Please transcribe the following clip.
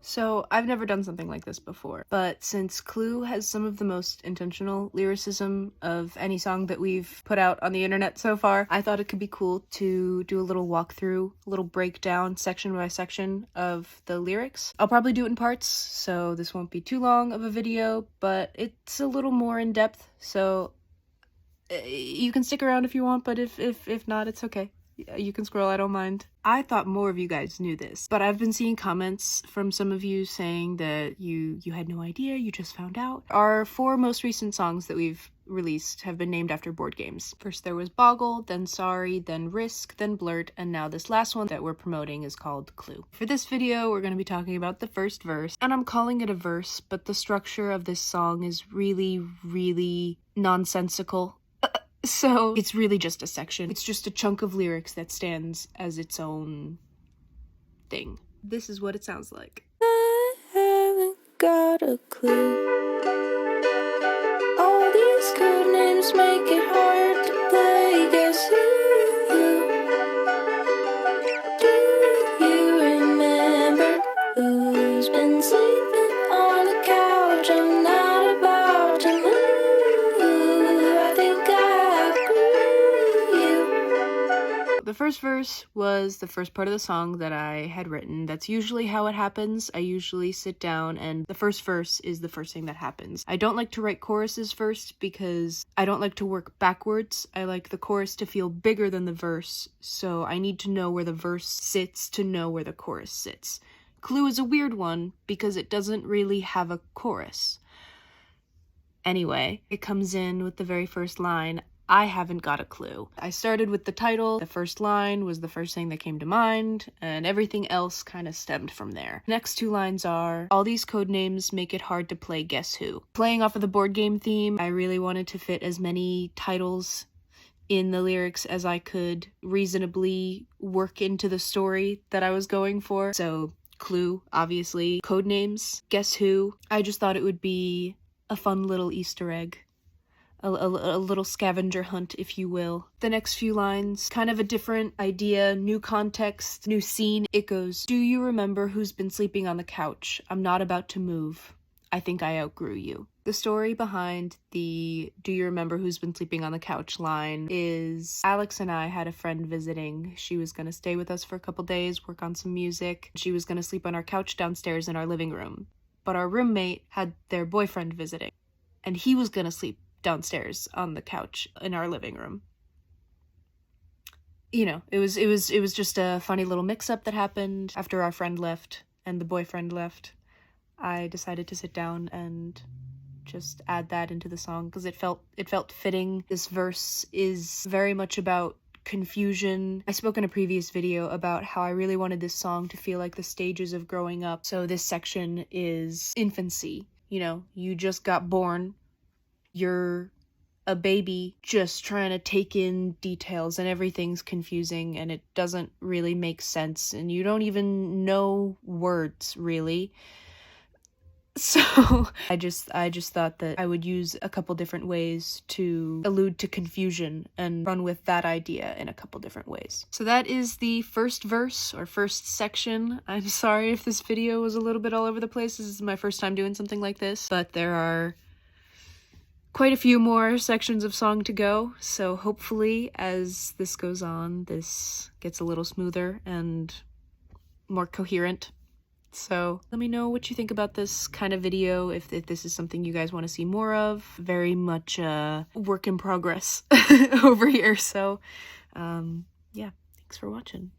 So I've never done something like this before, but since Clue has some of the most intentional lyricism of any song that we've put out on the internet so far, I thought it could be cool to do a little walkthrough, a little breakdown section by section of the lyrics. I'll probably do it in parts, so this won't be too long of a video, but it's a little more in depth, so you can stick around if you want, but if not, it's okay. You can scroll, I don't mind. I thought more of you guys knew this, but I've been seeing comments from some of you saying that you had no idea, you just found out. Our 4 most recent songs that we've released have been named after board games. First there was Boggle, then Sorry, then Risk, then Blurt, and now this last one that we're promoting is called Clue. For this video, we're going to be talking about the first verse, and I'm calling it a verse, but the structure of this song is really nonsensical. So it's really just a section. It's just a chunk of lyrics that stands as its own thing. This is what it sounds like. I haven't got a clue. All these code names make it hard to play. Guess who? Do you remember who's been sleeping on the couch? I'm not about to move. I think The first verse was the first part of the song that I had written. That's usually how it happens. I usually sit down and the first verse is the first thing that happens. I don't like to write choruses first because I don't like to work backwards. I like the chorus to feel bigger than the verse, so I need to know where the verse sits to know where the chorus sits. Clue is a weird one because it doesn't really have a chorus. Anyway, it comes in with the very first line, I haven't got a clue. I started with the title, the first line was the first thing that came to mind, and everything else kind of stemmed from there. Next 2 lines are, all these code names make it hard to play Guess Who. Playing off of the board game theme, I really wanted to fit as many titles in the lyrics as I could reasonably work into the story that I was going for. So Clue, obviously, code names, Guess Who. I just thought it would be a fun little Easter egg. A little scavenger hunt, if you will. The next few lines, kind of a different idea, new context, new scene. It goes, do you remember who's been sleeping on the couch? I'm not about to move. I think I outgrew you. The story behind the do you remember who's been sleeping on the couch line is Alex and I had a friend visiting. She was going to stay with us for a couple days, work on some music. She was going to sleep on our couch downstairs in our living room. But our roommate had their boyfriend visiting, and he was going to sleep downstairs on the couch in our living room. You know, it was just a funny little mix-up that happened after our friend left and the boyfriend left. I decided to sit down and just add that into the song because it felt fitting. This verse is very much about confusion. I spoke in a previous video about how I really wanted this song to feel like the stages of growing up. So this section is infancy. You know, you just got born. You're a baby just trying to take in details and everything's confusing and it doesn't really make sense and you don't even know words really. So I just thought that I would use a couple different ways to allude to confusion and run with that idea in a couple different ways. So that is the first verse or first section. I'm sorry if this video was a little bit all over the place. This is my first time doing something like this, but there are quite a few more sections of song to go, so hopefully as this goes on, this gets a little smoother and more coherent. So let me know what you think about this kind of video, if this is something you guys want to see more of. Very much a work in progress over here, so yeah, thanks for watching.